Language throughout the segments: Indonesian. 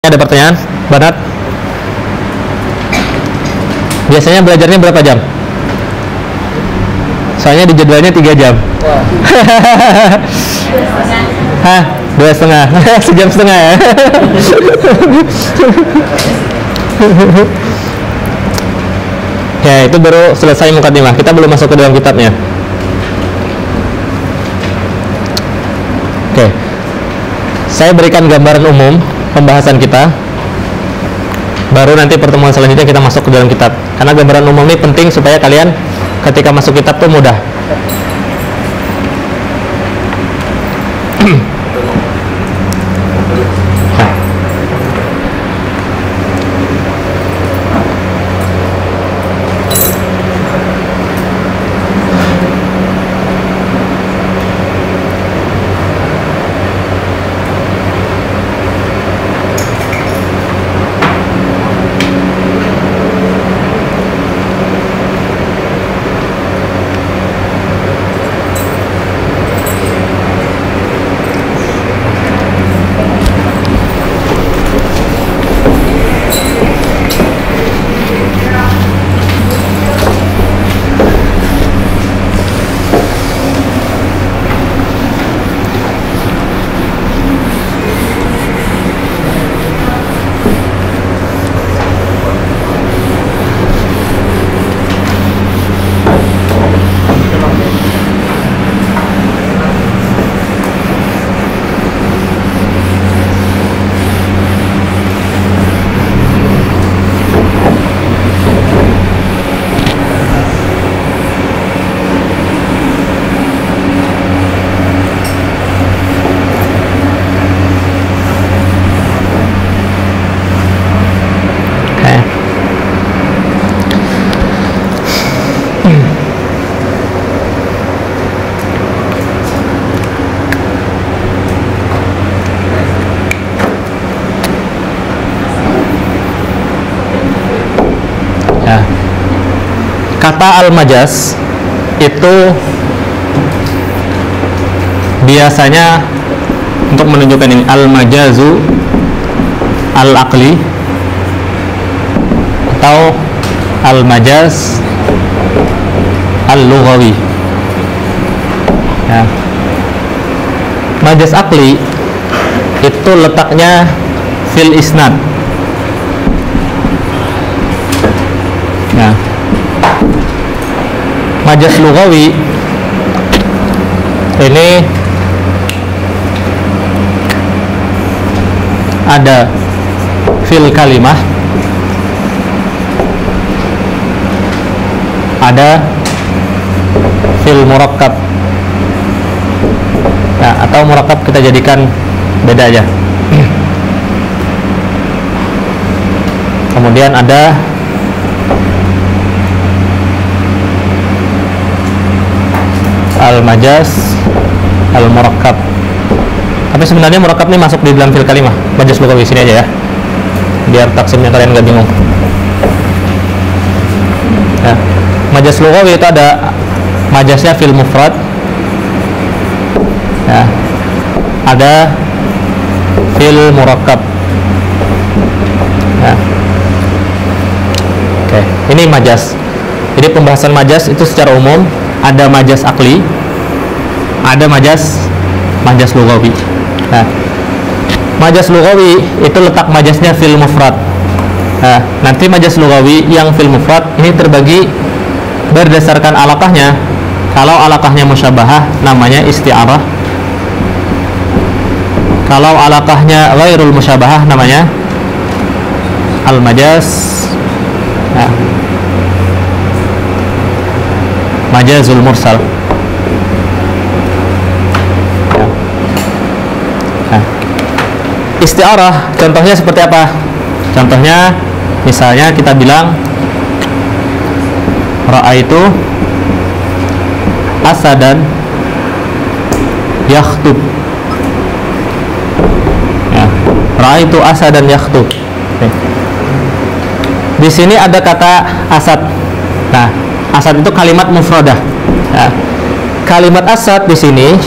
Ada pertanyaan, Banat? Biasanya belajarnya berapa jam? Soalnya di jadwalnya 3 jam. Hah? 2,5? Sejam setengah ya? Ya, itu baru selesai mukadimah. Kita belum masuk ke dalam kitabnya. Oke. Saya berikan gambaran umum pembahasan kita, baru nanti pertemuan selanjutnya kita masuk ke dalam kitab, karena gambaran umum ini penting supaya kalian ketika masuk kitab tuh mudah. Kata al-majaz itu biasanya untuk menunjukkan ini al-majazu al-aqli atau al-majaz al-lughawi. Ya. Majaz aqli itu letaknya fil isnad. Nah, majaz lughawi ini ada fil kalimah, ada fil murakkab. Nah, atau murakkab kita jadikan beda aja. Kemudian ada al-majaz al-murakkab. Tapi sebenarnya murakkab ini masuk di dalam fil kalimah. Majaz lughawi sini aja ya, biar taksimnya kalian nggak bingung. Nah, majaz lughawi itu ada majaznya fil mufrad, ya, ada fil murakkab. Ya. Oke, ini majaz. Jadi pembahasan majaz itu secara umum ada majaz aqli, ada majaz lughawi. Nah, majaz lughawi itu letak majaznya fil mufrad. Nah, nanti majaz lughawi yang fil mufrad ini terbagi berdasarkan alaqahnya. Kalau alaqahnya musyabahah namanya isti'arah. Kalau alaqahnya ghairul musyabahah namanya al-majaz. Nah, majazul mursal. Ya. Nah, isti'arah contohnya seperti apa? Contohnya misalnya kita bilang ra'aitu asadan yakhtub. Ya, ra'aitu asadan yakhtub. Di sini ada kata asad. Nah, asad itu kalimat mufradah. Ya. Kalimat asad di sini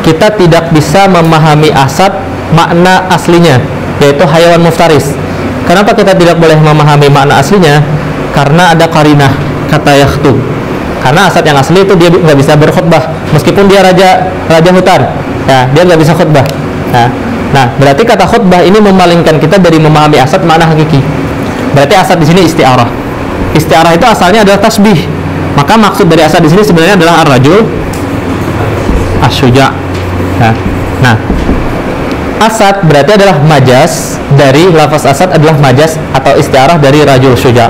kita tidak bisa memahami asad makna aslinya, yaitu hayawan muftaris. Kenapa kita tidak boleh memahami makna aslinya? Karena ada qarinah kata yakhtub. Karena asad yang asli itu dia nggak bisa berkhutbah, meskipun dia raja hutan, ya dia nggak bisa khutbah. Nah, berarti kata khutbah ini memalingkan kita dari memahami asad makna hakiki. Berarti asad di sini isti'arah. Isti'arah itu asalnya adalah tasbih. Maka maksud dari asad di sini sebenarnya adalah ar-rajul asy-syuja'. Nah, asad berarti adalah majas dari lafaz asad adalah majas atau isti'arah dari rajul syuja'.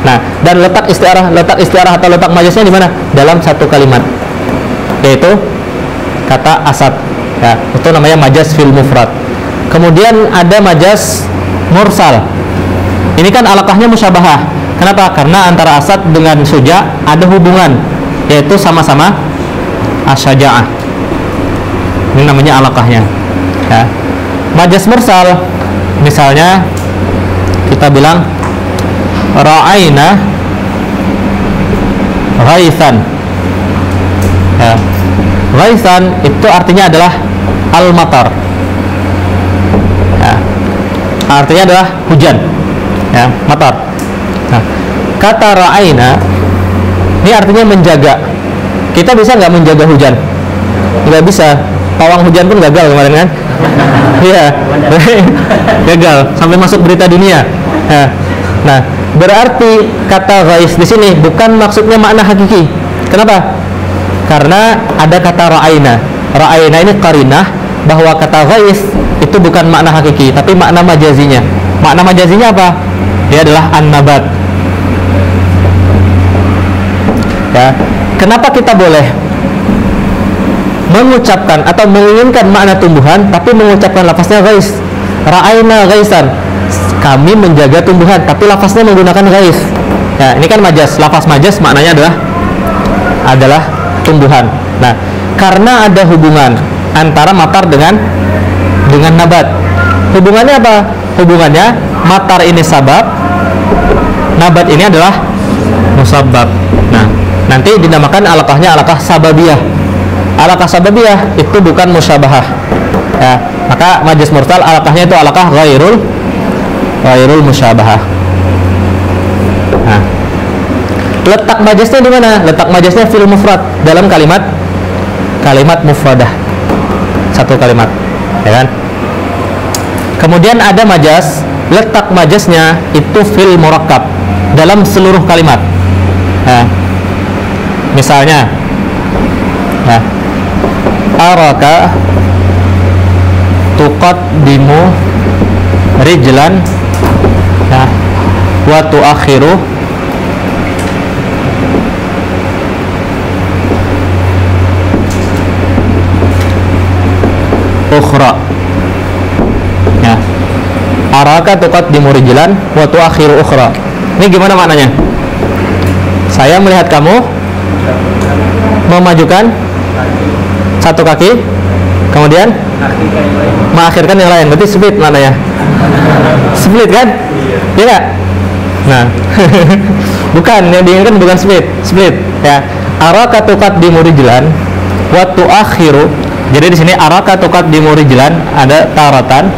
Nah, dan letak isti'arah atau letak majasnya di mana? Dalam satu kalimat, yaitu kata asad. Ya, itu namanya majas fil mufrad. Kemudian ada majas mursal. Ini kan alaqahnya musyabahah. Kenapa? Karena antara asad dengan syuja' ada hubungan, yaitu sama-sama asyaja'ah. Ini namanya alaqahnya. Ya. Majas mursal, misalnya kita bilang ra'aina ghaisan. Ya. Ghaisan itu artinya adalah al-matar. Ya. Artinya adalah hujan. Ya, matar. Nah, kata ra'aina ini artinya menjaga. Kita bisa nggak menjaga hujan? Nggak bisa. Pawang hujan pun gagal kemarin kan? Iya, gagal sampai masuk berita dunia. Nah, berarti kata ghais di sini bukan maksudnya makna hakiki. Kenapa? Karena ada kata ra'aina. Ra'aina ini qarinah bahwa kata ghais itu bukan makna hakiki, tapi makna majazinya. Makna majazinya apa? Dia adalah an-nabat. Ya, kenapa kita boleh mengucapkan atau menginginkan makna tumbuhan tapi mengucapkan lafaznya ghais? Ra'aina ghaisan, kami menjaga tumbuhan tapi lafaznya menggunakan ghais. Ya, ini kan majas. Lafaz majas maknanya adalah tumbuhan. Nah, karena ada hubungan antara matar dengan nabat. Hubungannya apa? Hubungannya matar ini sabab, nabat ini adalah musabbab. Nah, nanti dinamakan alaqahnya alaqah sababiyah. Alaqah sababiyah itu bukan musyabahah. Ya, maka majas mursal alaqahnya itu alaqah ghairul musyabahah. Nah, letak majasnya di mana? Letak majasnya fil mufrad, dalam kalimat mufradah. Satu kalimat, ya kan? Kemudian ada majas, letak majasnya itu fil murakkab, dalam seluruh kalimat. Nah, misalnya, nah, araka tuqaddimu rijlan, nah, wa tuakhiru ukhra. Ya, araka tuqaddimu rijlan wa tuakhiru ukhra. Ini gimana maknanya? Saya melihat kamu memajukan satu kaki, kemudian mengakhirkan yang lain. Berarti split maknanya. Split kan? Iya nggak? Nah, bukan, yang diinginkan bukan split. Ya, araka tuqaddimu rijlan wa tuakhiru. Jadi di sini araka tuqaddimu rijlan ada taratan.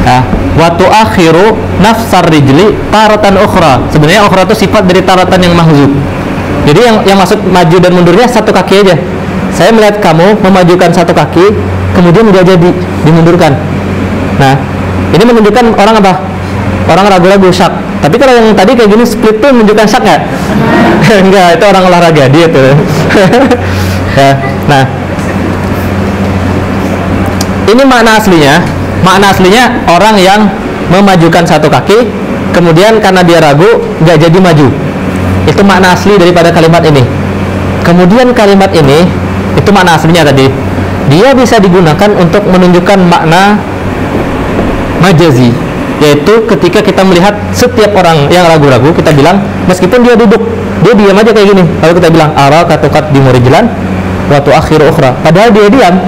Ya, wa tuakhiru nafsar rijli taratan ukhra. Sebenarnya ukhra itu sifat dari taratan yang mahzuf. Jadi yang maksud maju dan mundurnya satu kaki aja. Saya melihat kamu memajukan satu kaki, kemudian nggak jadi dimundurkan. Nah, ini menunjukkan orang apa? Orang ragu-ragu, syak. Tapi kalau yang tadi kayak gini split tuh menunjukkan syak nggak? Enggak, itu orang olahraga dia tuh. Ya, nah, ini makna aslinya. Makna aslinya orang yang memajukan satu kaki, kemudian karena dia ragu nggak jadi maju. Itu makna asli daripada kalimat ini. Kemudian kalimat ini itu makna aslinya tadi. Dia bisa digunakan untuk menunjukkan makna majazi, yaitu ketika kita melihat setiap orang yang ragu-ragu, kita bilang meskipun dia duduk, dia diam aja kayak gini. Lalu kita bilang araka tuqaddimu rijlan wa tuakhiru ukhra. Padahal dia diam.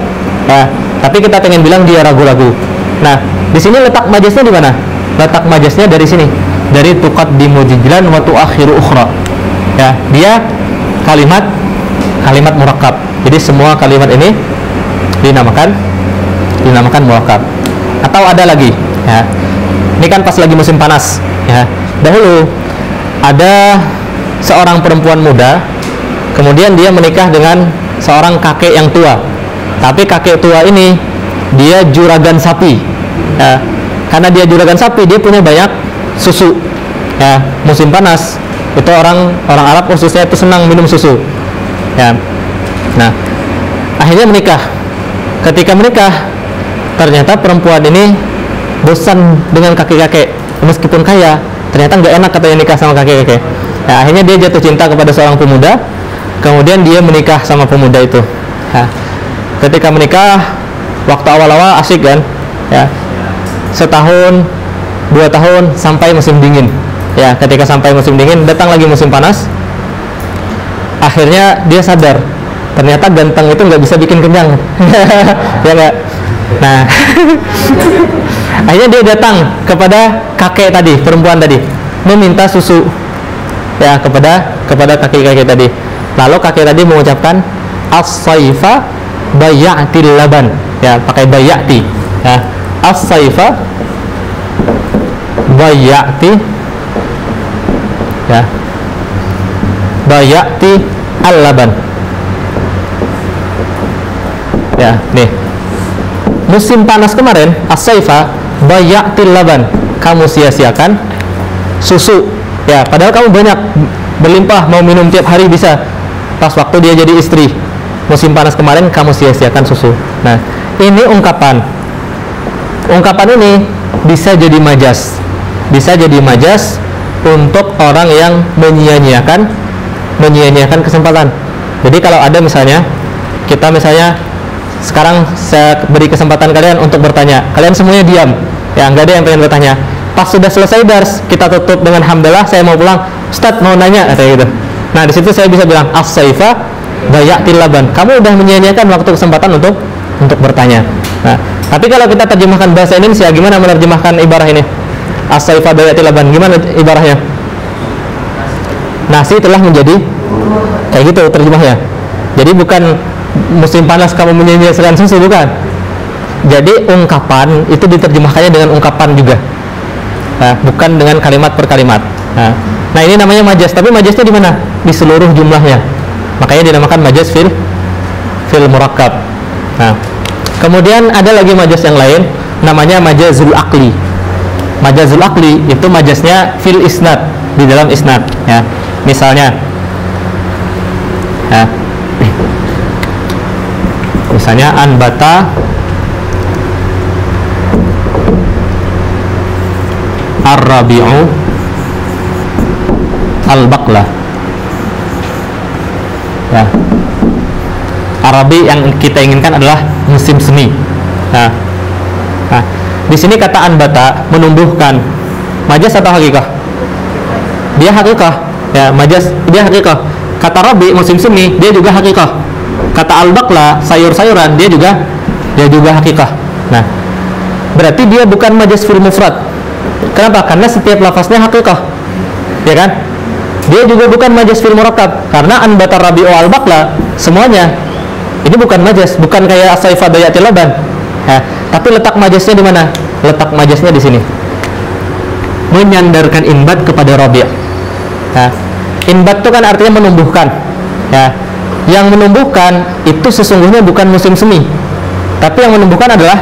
Nah, tapi kita pengen bilang dia ragu-ragu. Nah, di sini letak majasnya di mana? Letak majasnya dari sini, dari tuqaddimu rijlan wa tuakhiru ukhra. Ya, dia kalimat murakkab. Jadi semua kalimat ini dinamakan murakkab. Atau ada lagi Ya. Ini kan pas lagi musim panas. Ya. Dahulu ada seorang perempuan muda, kemudian dia menikah dengan seorang kakek yang tua. Tapi kakek tua ini dia juragan sapi. Ya. Karena dia juragan sapi, dia punya banyak susu. Ya, musim panas itu orang Arab khususnya itu senang minum susu. Ya. Nah, akhirnya menikah. Ketika menikah, ternyata perempuan ini bosan dengan kakek-kakek, meskipun kaya, ternyata nggak enak katanya nikah sama kakek-kakek. Nah, akhirnya dia jatuh cinta kepada seorang pemuda, kemudian dia menikah sama pemuda itu. Nah, ketika menikah, waktu awal-awal asik kan, ya, setahun, 2 tahun sampai musim dingin. Ya, ketika sampai musim dingin, datang lagi musim panas. Akhirnya dia sadar, ternyata ganteng itu nggak bisa bikin kenyang. Ya nggak? Nah, akhirnya dia datang kepada kakek tadi, perempuan tadi, meminta susu. Ya, kepada kakek-kakek tadi. Lalu kakek tadi mengucapkan as-saifa bayatil laban. Ya, pakai bayati. Ya, as-saifa bayati, ya, bayati al-laban. Ya, nih. Musim panas kemarin, as-saifa bayatil laban. Kamu sia-siakan susu. Ya, padahal kamu banyak berlimpah mau minum tiap hari bisa. Pas waktu dia jadi istri, musim panas kemarin kamu sia-siakan susu. Nah, ini ungkapan. Ungkapan ini bisa jadi majas. Bisa jadi majas untuk orang yang menyia-nyiakan kesempatan. Jadi kalau ada misalnya, kita misalnya sekarang saya beri kesempatan kalian untuk bertanya, kalian semuanya diam, ya nggak ada yang pengen bertanya. Pas sudah selesai dars, kita tutup dengan hamdalah, saya mau pulang, Ustadz mau nanya, kayak gitu. Nah, di situ saya bisa bilang as-saifa bayatil laban. Kamu udah menyia-nyiakan waktu kesempatan untuk bertanya. Nah, tapi kalau kita terjemahkan bahasa Indonesia, gimana menerjemahkan ibarah ini? As-saifa bayatil laban, gimana ibarahnya? Nasi telah menjadi, kayak gitu terjemahnya. Jadi bukan musim panas kamu menyia-nyiakan susu, bukan. Jadi ungkapan itu diterjemahkannya dengan ungkapan juga. Nah, bukan dengan kalimat per kalimat. Nah, ini namanya majas. Tapi majasnya di mana? Di seluruh jumlahnya. Makanya dinamakan majas fil murakkab. Nah, kemudian ada lagi majas yang lain, namanya majazul aqli. Majazul aqli itu majasnya fil isnad, di dalam isnad. Ya, misalnya, ya, misalnya anbata ar-rabi'u al-baqlah. Ya. Arabi yang kita inginkan adalah musim semi. Nah, di sini kata anbata menumbuhkan, majas atau hakikah? Dia hakikah. Ya, majas dia hakikah. Kata rabi musim semi, dia juga hakikah. Kata al-baqlah sayur-sayuran, dia juga hakikah. Nah, berarti dia bukan majas fil mufrad. Kenapa? Karena setiap lafaznya hakikah, ya kan? Dia juga bukan majas fil murakkab, karena anbata rabi'u al-baqlah semuanya ini bukan majas, bukan kayak as-saifa bayatil laban. Ya, tapi letak majasnya di mana? Letak majasnya di sini. Menyandarkan inbat kepada rabi'. Ya, inbat itu kan artinya menumbuhkan. Ya, yang menumbuhkan itu sesungguhnya bukan musim semi, tapi yang menumbuhkan adalah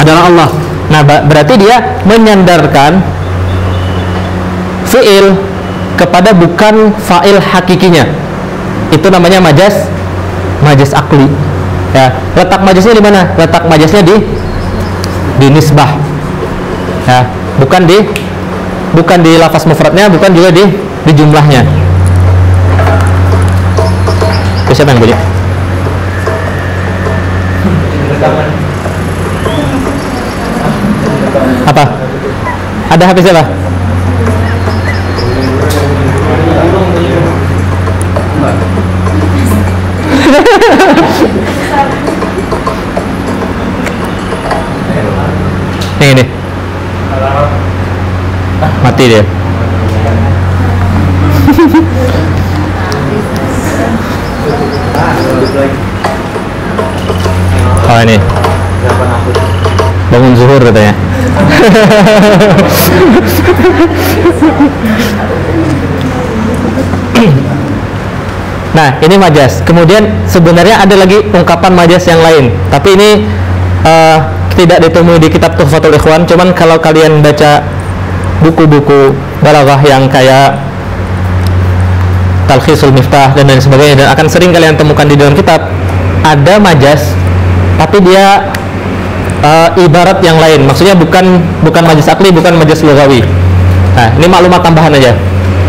Allah. Nah, berarti dia menyandarkan fi'il kepada bukan fa'il hakikinya. Itu namanya majas akli. Ya, letak majasnya di mana? Letak majasnya di nisbah. Ya, bukan di lafaz mufradnya, bukan juga di jumlahnya. Siapa yang bunyi? Apa? Ada HP siapa? Ini mati dia. Oh, ini bangun zuhur katanya. Nah, ini majas. Kemudian sebenarnya ada lagi ungkapan majas yang lain, tapi ini tidak ditemui di kitab Tuhfatul Ikhwan. Cuman kalau kalian baca buku-buku balaghah yang kayak Talkhisul Miftah dan lain sebagainya, dan akan sering kalian temukan di dalam kitab, ada majas, tapi dia ibarat yang lain. Maksudnya bukan majas akli, bukan majas lughawi. Nah, ini maklumat tambahan aja.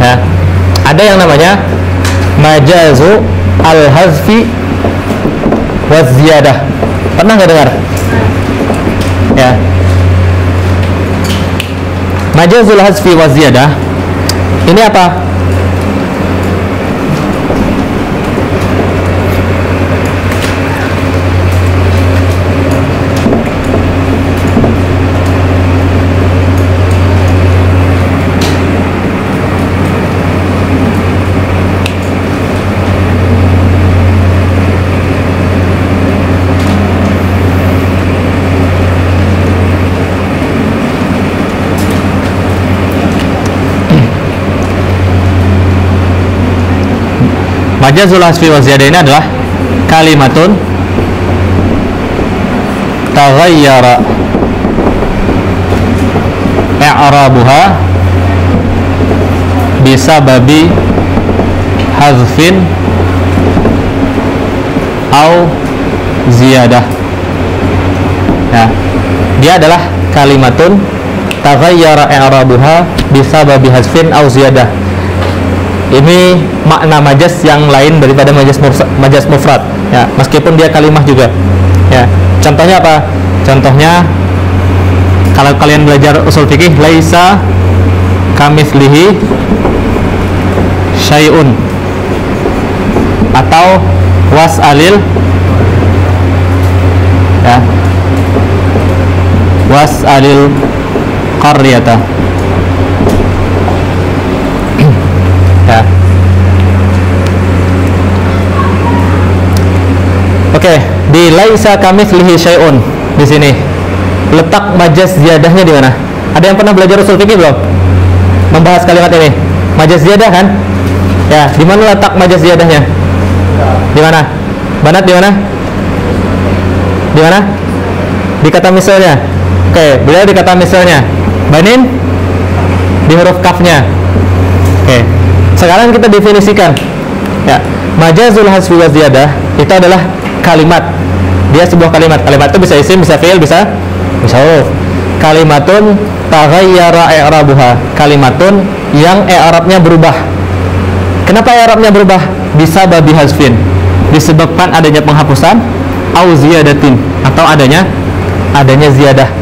Nah, ada yang namanya majazu al-hazfi wa ziyadah. Pernah nggak dengar? Ya. Majazul hazfi wa ziyadah ini apa? Majazul hasfi wa ziyadah ini adalah kalimatun taghayyara i'rabuha bisababi hazfin au ziyadah. Nah, dia adalah kalimatun taghayyara i'rabuha bisababi hazfin au ziyadah. Ini makna majas yang lain daripada majas mufrad, ya, meskipun dia kalimah juga, ya. Contohnya apa? Contohnya kalau kalian belajar usul fikih, laisa kamitslihi syai'un, atau was'alil, ya, was'alil qaryata. Ya. Oke, di laisa kamitslihi syai'un di sini letak majas ziyadahnya di mana? Ada yang pernah belajar usul fikih belum? Membahas kalimat ini. Majas ziyadah kan? Ya, di mana letak majas ziyadahnya? Di mana? Banat di mana? Di mana? Di kata misalnya. Oke, beliau di kata misalnya. Banin di huruf kafnya. Oke. Sekarang kita definisikan, ya, majazul hasfi wa ziyadah itu adalah kalimat. Dia sebuah kalimat. Kalimat itu bisa isim, bisa fi'il, bisa huruf. Kalimatun taghayyara i'rabuha. Kalimatun yang i'rabnya berubah. Kenapa i'rabnya berubah? Bisa babi hasfin, disebabkan adanya penghapusan, au ziyadatin, atau adanya ziyadah.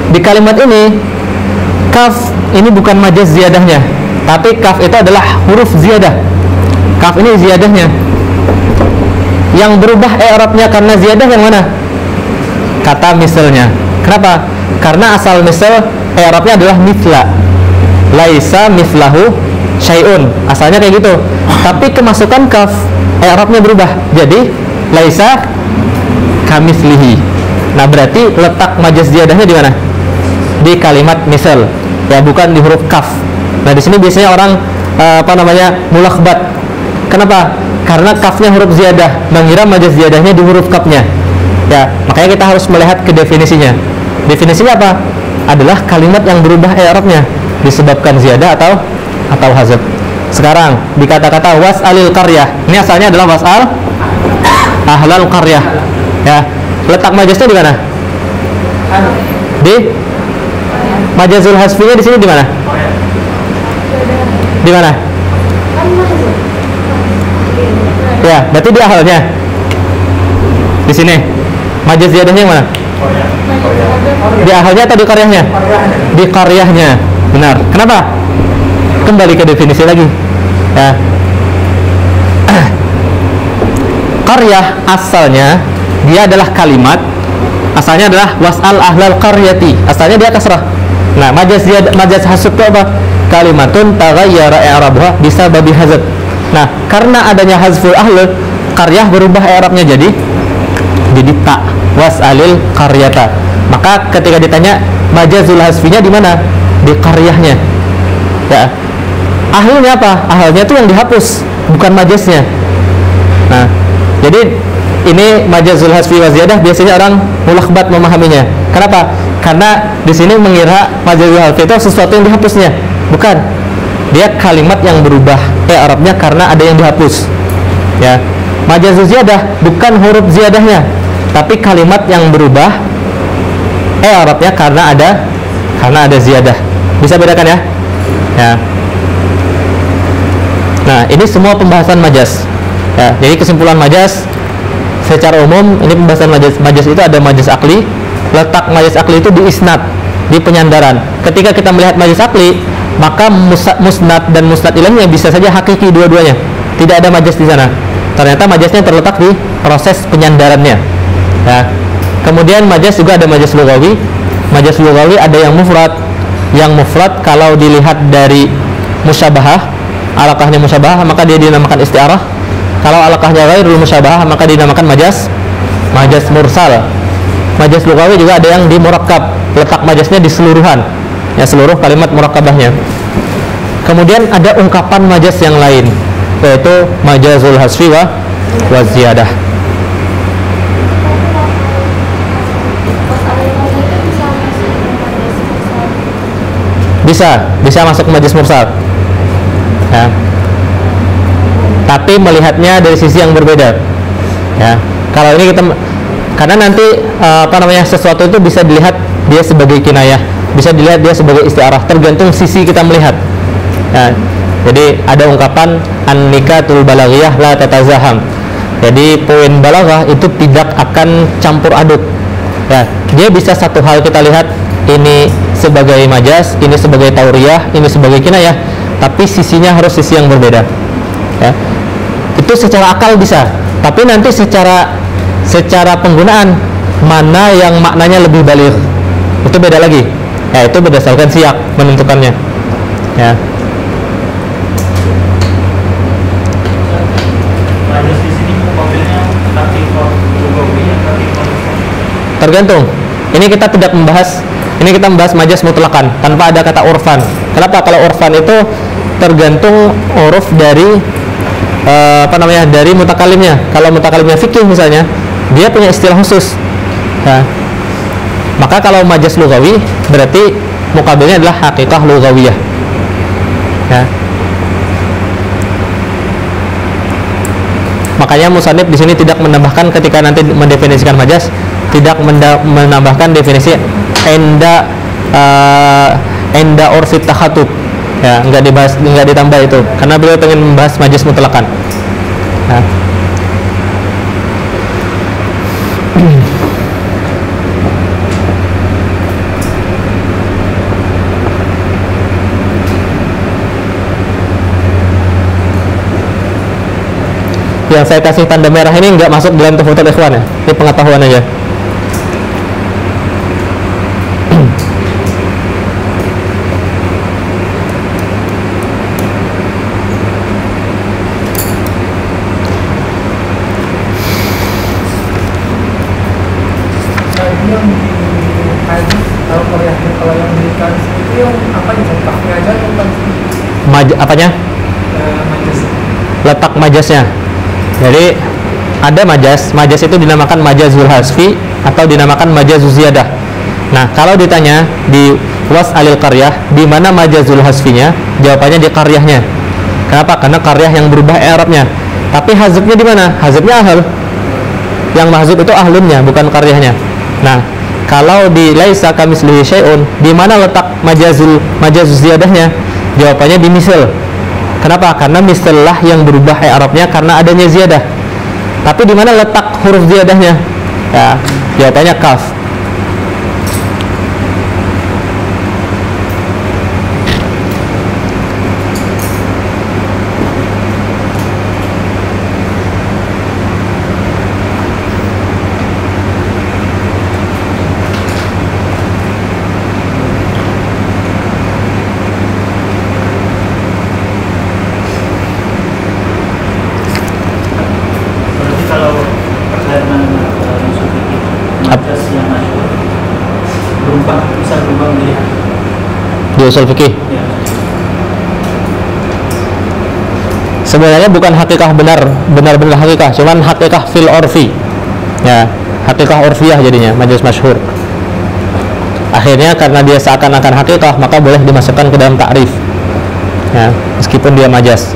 Di kalimat ini kaf ini bukan majaz ziyadahnya, tapi kaf itu adalah huruf ziyadah. Kaf ini ziyadahnya. Yang berubah i'rabnya karena ziyadah yang mana? Kata misalnya. Kenapa? Karena asal misal i'rabnya adalah mithla. Laisa mithlahu syai'un. Asalnya kayak gitu. Tapi kemasukan kaf, i'rabnya berubah. Jadi laisa kamitslihi. Nah, berarti letak majaz ziyadahnya di mana? Di kalimat misal. Ya, bukan di huruf kaf. Nah, di sini biasanya orang mulakhbat. Kenapa? Karena kafnya huruf ziyadah, mengira majaz ziyadahnya di huruf kafnya. Ya, makanya kita harus melihat ke definisinya. Definisinya apa? Adalah kalimat yang berubah i'rabnya disebabkan ziyadah atau hazf. Sekarang di kata-kata was'alil qaryah. Ini asalnya adalah was'al ahlal qaryah. Ya, letak majaznya di mana? Di majazul hasfinya di sini di mana? Di mana? Ya, berarti di ahalnya. Di sini. Majaz ziyadahnya yang mana? Di ahalnya atau di qaryahnya? Di qaryahnya. Benar. Kenapa? Kembali ke definisi lagi. Ya. Qaryah asalnya dia adalah kalimat. Asalnya adalah was'al ahlal qaryati. Asalnya dia kasrah. Nah, majaz hasf itu apa? Kalimatun taghayyara i'rabuha bisa babi hazf. Nah, karena adanya hazful ahl, qaryah berubah i'rabnya jadi ta. was'alil qaryata. Maka ketika ditanya majazul hasfinya di mana? Di qaryahnya. Ya. Ahlnya apa? Ahlnya itu yang dihapus, bukan majaznya. Nah, jadi ini majazul hasfi wa ziyadah biasanya orang mulakbat memahaminya. Kenapa? Karena di sini mengira majazul hasfi itu sesuatu yang dihapusnya. Bukan. Dia kalimat yang berubah Arabnya karena ada yang dihapus. Ya. Majazul ziyadah bukan huruf ziyadahnya, tapi kalimat yang berubah Arabnya karena ada ziyadah. Bisa bedakan ya? Ya. Nah, ini semua pembahasan majaz. Ya, jadi kesimpulan majaz secara umum ini pembahasan majaz. Majaz itu ada majaz akli. Letak majaz akli itu di isnad, di penyandaran. Ketika kita melihat majaz akli, maka musnad dan musnad ilahnya bisa saja hakiki dua-duanya. Tidak ada majaz di sana. Ternyata majaznya terletak di proses penyandarannya. Ya. Kemudian majaz juga ada majaz lugawi. Majaz lugawi ada yang mufrad. Yang mufrad kalau dilihat dari musyabahah, alaqahnya musyabahah, maka dia dinamakan isti'arah. Kalau alaqahnya ghairul musyabahah, maka dinamakan majaz mursal. Majaz lugawi juga ada yang di murakkab, letak majaznya di seluruhan, ya, seluruh kalimat murakkabahnya. Kemudian ada ungkapan majaz yang lain, yaitu majazul hasfi wa ziyadah. Bisa masuk majaz mursal. Ya. Tapi melihatnya dari sisi yang berbeda. Ya. Kalau ini karena nanti sesuatu itu bisa dilihat dia sebagai kinayah, bisa dilihat dia sebagai istiarah, tergantung sisi kita melihat. Ya. Jadi ada ungkapan an-nikatul balaghiyah la tatazaham. Jadi poin balaghah itu tidak akan campur aduk. Ya, dia bisa satu hal kita lihat ini sebagai majaz, ini sebagai tauriyah, ini sebagai kinayah, tapi sisinya harus sisi yang berbeda. Ya. Itu secara akal bisa, tapi nanti secara penggunaan mana yang maknanya lebih baligh itu beda lagi. Ya, itu berdasarkan siyak menentukannya. Ya. Tergantung. Ini kita membahas majaz mutlakan tanpa ada kata urfan. Kenapa? Kalau urfan itu tergantung uruf dari dari mutakalimnya. Kalau mutakalimnya fikih misalnya, dia punya istilah khusus. Nah, maka kalau majaz lugawi berarti mukabilnya adalah hakikah lugawiyah. Ya. Makanya musannif di sini tidak menambahkan ketika nanti mendefinisikan majaz, tidak menambahkan definisi enda urfit takhatub. Ya, enggak ditambah itu karena beliau pengen membahas majaz mutlakan. Ya. Yang saya kasih tanda merah ini nggak masuk dalam tufutul ikhwan ya, ini pengetahuan aja. Apanya? Letak majaznya. Jadi ada majaz itu dinamakan majazul hasfi atau dinamakan majazul ziyadah. Nah, kalau ditanya di was'alil qaryah, di mana majazul hasfinya? Jawabannya di qaryahnya. Kenapa? Karena qaryah yang berubah i'rabnya. Tapi hazfnya di mana? Hazfnya ahl. Yang mahzuf itu ahlunnya, bukan qaryahnya. Nah, kalau di laisa kamitslihi syai'un, di mana letak majazul ziyadahnya? Jawabannya di misal. Kenapa? Karena misallah yang berubah i'rabnya karena adanya ziyadah. Tapi di mana letak huruf ziyadahnya? Ya, jawabannya kaf. di usul fikih. Sebenarnya bukan hakikah benar-benar hakikah, cuman hakikah fil urfi. Ya, hakikah urfiyah jadinya majaz masyhur. Akhirnya karena dia seakan-akan hakikah, maka boleh dimasukkan ke dalam ta'rif. Ya, meskipun dia majaz.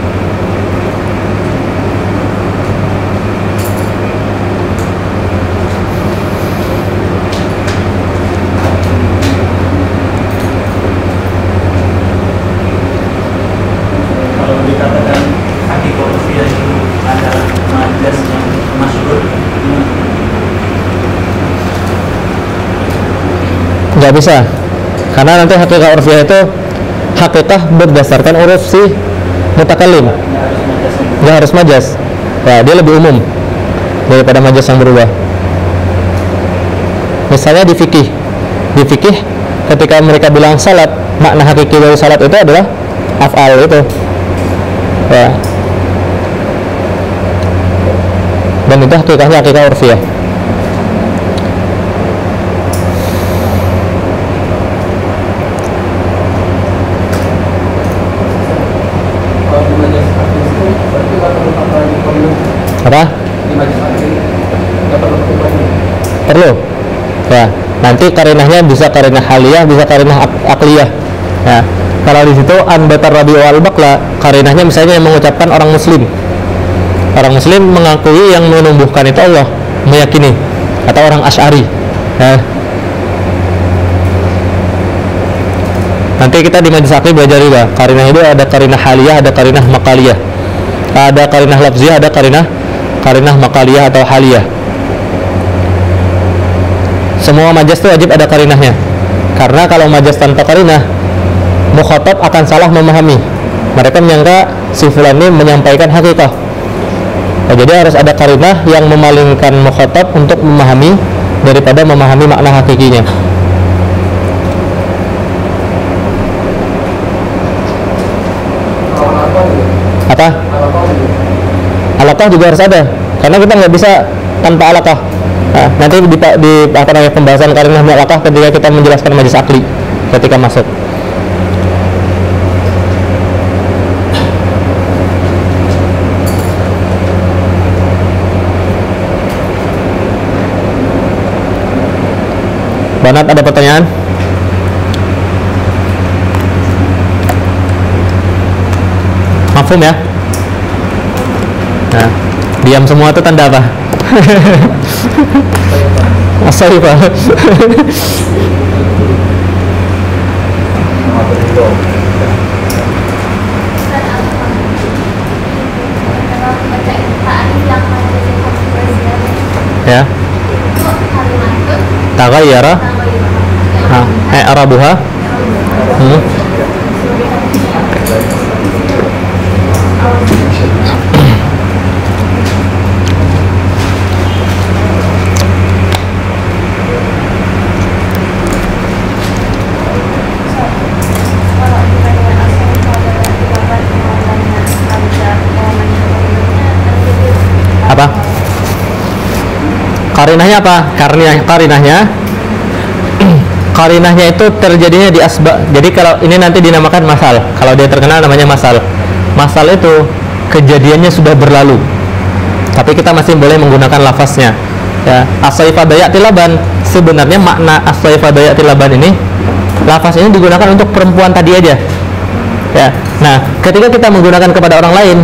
Nggak bisa, karena nanti hakikah urfiyah itu hakikah berdasarkan uruf si mutakallim, nggak harus majaz. Ya, dia lebih umum daripada majaz yang berubah. Misalnya di fikih ketika mereka bilang salat, makna hakiki dari salat itu adalah af'al itu. Ya. Dan itu hakikahnya hakikah urfiyah. Apa? Perlu. Ya, nanti karinahnya bisa karinah haliyah, bisa karinah akliyah. Ya, kalau di situ anbatar rabi wal bakla, karinahnya misalnya yang mengucapkan orang muslim. Orang muslim mengakui yang menumbuhkan itu Allah, meyakini, atau orang Asy'ari. Ya. Nanti kita di majlis akli belajar juga. Karinah itu ada karinah haliyah, ada karinah makaliyah. Ada karinah lafziyah, ada karinah makaliyah atau haliyah. Semua majaz itu wajib ada karinahnya. Karena kalau majaz tanpa karinah, mukhatab akan salah memahami. Mereka menyangka si fulan ini menyampaikan hakikah. Nah, jadi harus ada karinah yang memalingkan mukhatab untuk memahami daripada memahami makna hakikinya. Apa? Alaqah juga harus ada, karena kita nggak bisa tanpa alaqah. Nah, nanti di pembahasan karinah alaqah ketika kita menjelaskan majlis akli ketika masuk. Banat, ada pertanyaan? Mafhum ya? Nah, diam semua itu tanda apa? Sorry Pak. Ya. Taghayyara. Arabuha. Apa? Karinahnya apa? Karinahnya itu terjadinya di asbab. Jadi kalau ini nanti dinamakan masal. Kalau dia terkenal namanya masal. Masal itu kejadiannya sudah berlalu, tapi kita masih boleh menggunakan lafaznya. Ya, as-sayfa bayatil laban. Sebenarnya makna as-sayfa bayatil laban ini, lafaz ini digunakan untuk perempuan tadi aja. Ya. Nah, ketika kita menggunakan kepada orang lain,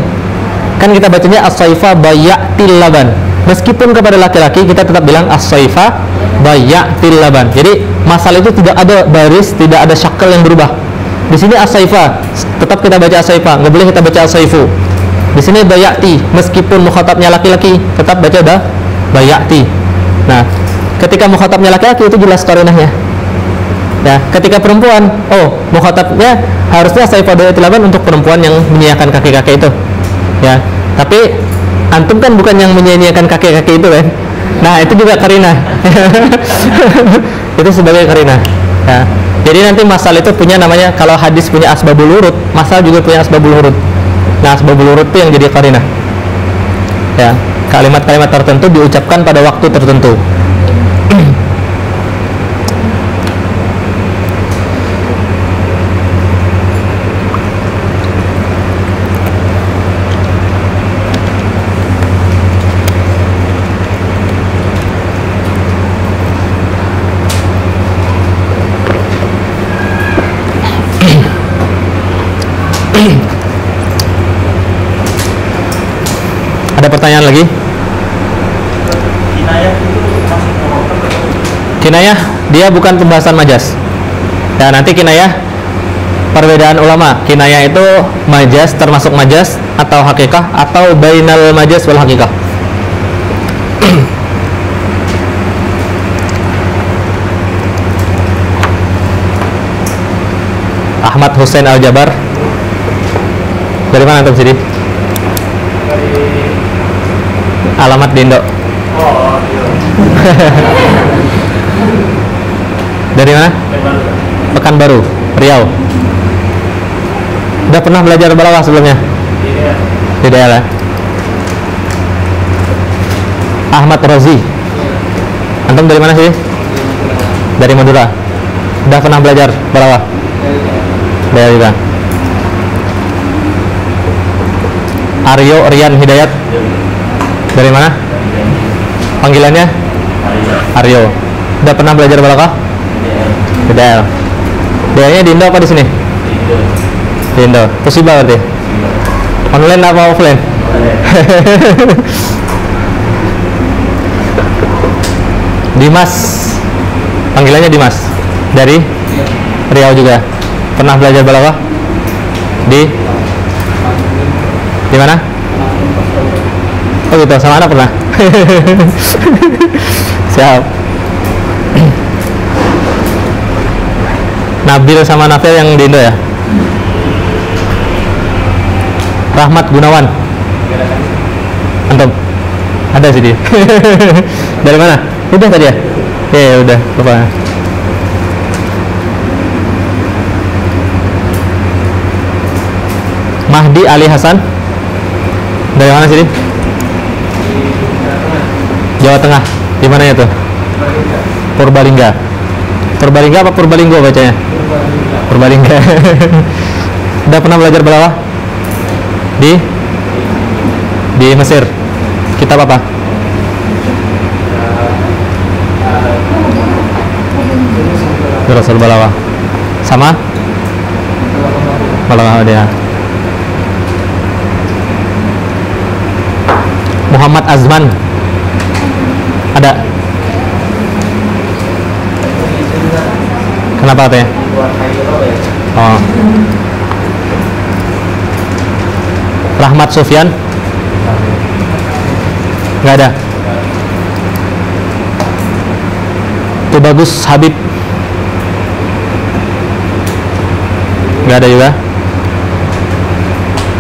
kan kita bacanya as-sayfa bayatil laban. Meskipun kepada laki-laki kita tetap bilang as-sayfa bayatil laban. Jadi masal itu tidak ada baris, tidak ada syakal yang berubah. Di sini as-sayfa, tetap kita baca as-sayfa, nggak boleh kita baca as-sayfu. Di sini bayati, meskipun mukhatabnya laki-laki, tetap baca dah bayati. Nah, ketika mukhatabnya laki-laki itu jelas karinahnya. Nah, ketika perempuan, mukhatabnya harusnya as-sayfa bayatil laban untuk perempuan yang menyiapkan kaki-kaki itu. Ya, tapi antum kan bukan yang menyanyiakan kaki-kaki itu kan. Nah, itu juga karinah. Itu sebagai karinah. Ya. Jadi nanti masal itu punya namanya, kalau hadis punya asbabul wurud, masal juga punya asbabul wurud. Nah, asbabul wurud itu yang jadi karinah. Ya, kalimat-kalimat tertentu diucapkan pada waktu tertentu. Ada pertanyaan lagi? Kinayah dia bukan pembahasan majas. Ya, nanti kinayah perbedaan ulama. Kinayah itu majas termasuk majas atau hakikah atau bainal majas wal hakikah. Ahmad Hussein Al-Jabar. Dari mana antum sini? Alamat di Indo. Dari mana? Pekanbaru, Riau. Udah pernah belajar balaghah sebelumnya? Tidak ya. Ahmad Rozi. Antum dari mana sih? Dari Madura. Udah pernah belajar balaghah? Dari juga. Aryo Rian Hidayat. Dari mana? Panggilannya? Aryo. Udah pernah belajar balaghah? Tidak. Belajarnya di Indo apa di sini? Di Indo. Musibah berarti. Online apa offline? Dimas. Panggilannya Dimas. Dari Riau juga. Pernah belajar balaghah? Di mana? Oh gitu, sama anak pernah. Siap. Nabil sama Nafil yang di Indo ya. Rahmat Gunawan. Antum? Ada sih dia. Dari mana? Udah tadi ya? Ya udah, lupa. Mahdi Ali Hasan. Dari mana sih? Jawa Tengah. Di mana itu? Purbalingga. Purbalingga apa Purbalinggo bacanya? Purbalingga. Udah pernah belajar balaghah? Di Mesir. Kitab apa? Rasul Balaghah. Sama? Balaghah dia. Muhammad Azman. Ada? Kenapa katanya? Oh. Rahmat Sufyan. Nggak ada. Itu bagus Habib. Nggak ada juga.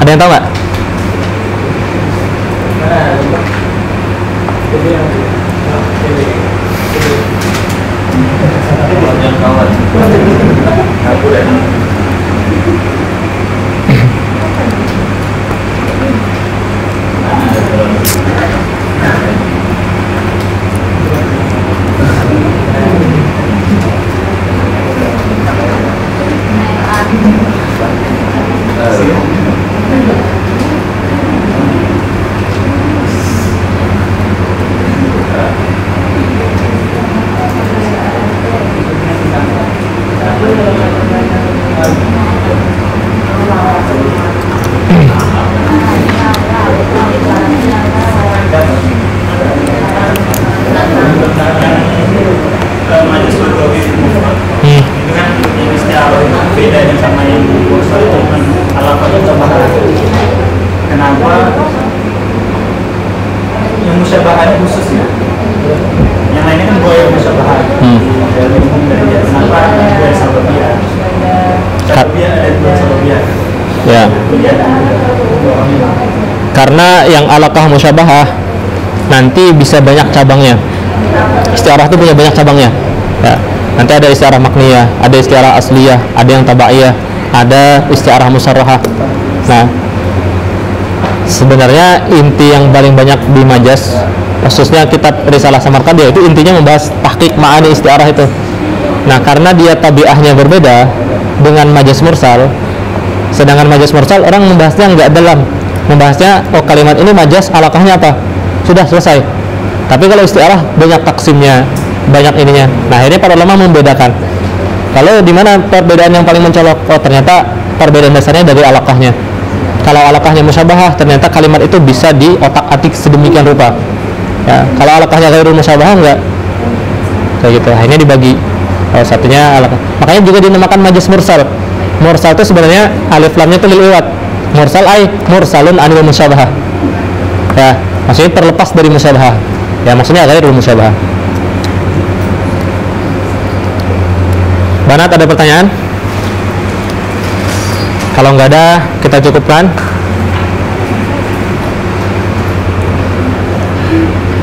Ada yang tahu nggak? Ya. Karena yang alaqah musyabahah nanti bisa banyak cabangnya. Istiarah itu punya banyak cabangnya. Ya. Nanti ada istiarah makniyah, ada istiarah asliyah, ada yang tabaiyah, ada istiarah musarrahah. Nah, sebenarnya inti yang paling banyak di majas, khususnya kitab Risalah Samarkand, itu intinya membahas tahqiq ma'ani istiarah itu. Nah, karena dia tabiahnya berbeda dengan majas mursal, sedangkan majas mursal orang membahasnya nggak dalam, membahasnya oh kalimat ini majas alaqahnya apa, sudah selesai. Tapi kalau istiarah banyak taksimnya, banyak ininya. Nah, akhirnya para ulama membedakan. Kalau di mana perbedaan yang paling mencolok, oh ternyata perbedaan dasarnya dari alaqahnya. Kalau alaqahnya musyabahah, ternyata kalimat itu bisa diotak-atik sedemikian rupa. Ya, kalau alaqahnya ghairul musyabahah enggak kayak gitu. Akhirnya dibagi. Salah satunya alaqah. Makanya juga dinamakan majaz mursal. Mursal itu sebenarnya alif lamnya itu lil iwad. Mursal ay mursalun anil musyabahah. Ya, maksudnya terlepas dari musyabahah. Ya, maksudnya ghairul musyabahah. Banat, ada pertanyaan? Kalau nggak ada, kita cukupkan.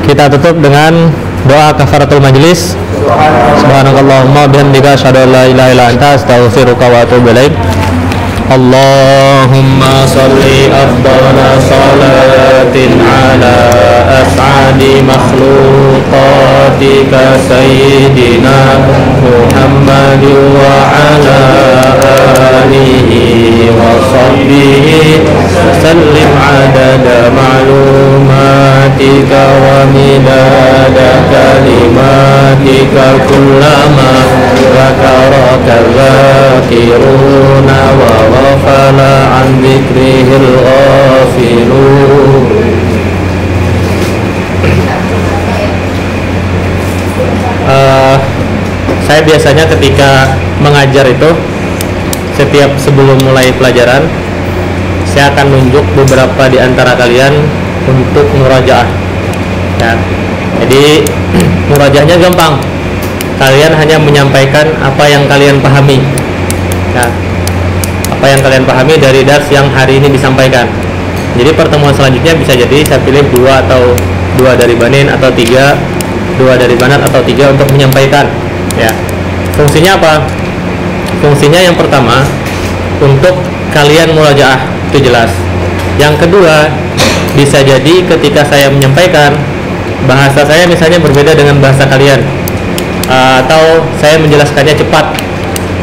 Kita tutup dengan doa kafaratul majlis. Subhanakallahumma bihamdika asyhadu an la ilaha illa anta astaghfiruka wa atubu ilaik. Allahumma salli afdala salatin ala as'adi makhluqatika sayyidina Muhammadin wa ala alihi wa sahbihi sallim adada ma'lumatika wa midada kalimatika kullama zakaraka zakiruna wa ghafala an dzikrihil ghafilun. Saya biasanya ketika mengajar itu, setiap sebelum mulai pelajaran, saya akan nunjuk beberapa di antara kalian untuk murajaah. Ya, jadi murajaahnya gampang. Kalian hanya menyampaikan apa yang kalian pahami. Ya, apa yang kalian pahami dari dars yang hari ini disampaikan. Jadi pertemuan selanjutnya bisa jadi saya pilih 2 atau 2 dari Banin atau 3, 2 dari Banat atau 3 untuk menyampaikan. Ya, fungsinya apa? Fungsinya yang pertama untuk kalian murajaah, itu jelas. Yang kedua, bisa jadi ketika saya menyampaikan, bahasa saya misalnya berbeda dengan bahasa kalian, atau saya menjelaskannya cepat.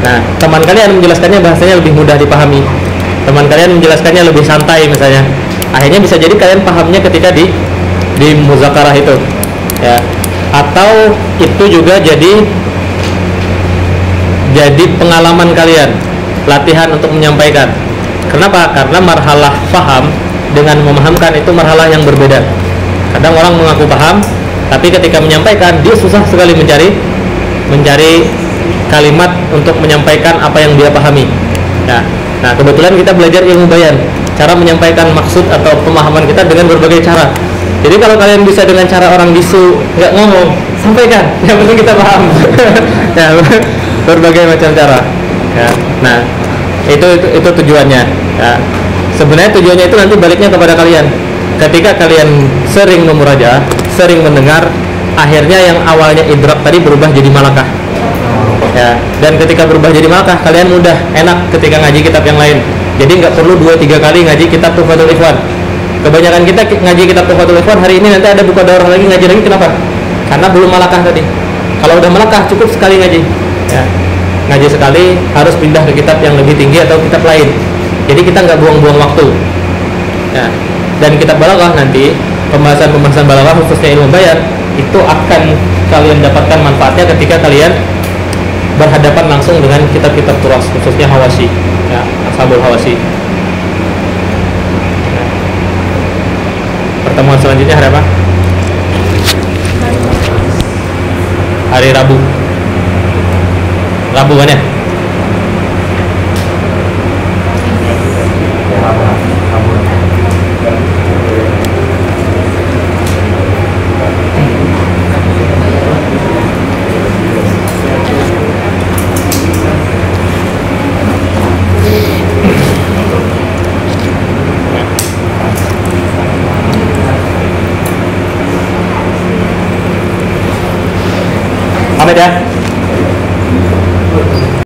Nah, teman kalian menjelaskannya bahasanya lebih mudah dipahami, teman kalian menjelaskannya lebih santai misalnya. Akhirnya bisa jadi kalian pahamnya ketika di muzakarah itu, ya. Atau itu juga jadi pengalaman kalian, latihan untuk menyampaikan. Kenapa? Karena marhalah paham dengan memahamkan itu marhalah yang berbeda. Kadang orang mengaku paham, tapi ketika menyampaikan dia susah sekali mencari kalimat untuk menyampaikan apa yang dia pahami. Nah, kebetulan kita belajar ilmu bayan, cara menyampaikan maksud atau pemahaman kita dengan berbagai cara. Jadi kalau kalian bisa dengan cara orang bisu nggak ngomong, sampaikan. Yang penting kita paham. Ya, berbagai macam cara. Ya, nah, itu tujuannya. Ya, sebenarnya tujuannya itu nanti baliknya kepada kalian. Ketika kalian sering memurajaah, sering mendengar, akhirnya yang awalnya idrak tadi berubah jadi malakah. Ya, dan ketika berubah jadi malakah, kalian mudah, enak ketika ngaji kitab yang lain. Jadi nggak perlu 2-3 kali ngaji kitab Tuhfatul Ikhwan. Kebanyakan kita ngaji kitab Tuhfatul Ikhwan, hari ini nanti ada buka daurah lagi, ngaji lagi. Kenapa? Karena belum malakah tadi. Kalau udah malakah cukup sekali ngaji. Ya, ngaji sekali, harus pindah ke kitab yang lebih tinggi atau kitab lain. Jadi kita nggak buang-buang waktu. Ya, dan kitab balaghah nanti, pembahasan balaghah khususnya ilmu bayan, itu akan kalian dapatkan manfaatnya ketika kalian berhadapan langsung dengan kitab-kitab turas, khususnya Hawashi, ya, Ashabul Hawashi. Ya. Pertemuan selanjutnya hari apa? Hari Rabu. Rabu kan ya?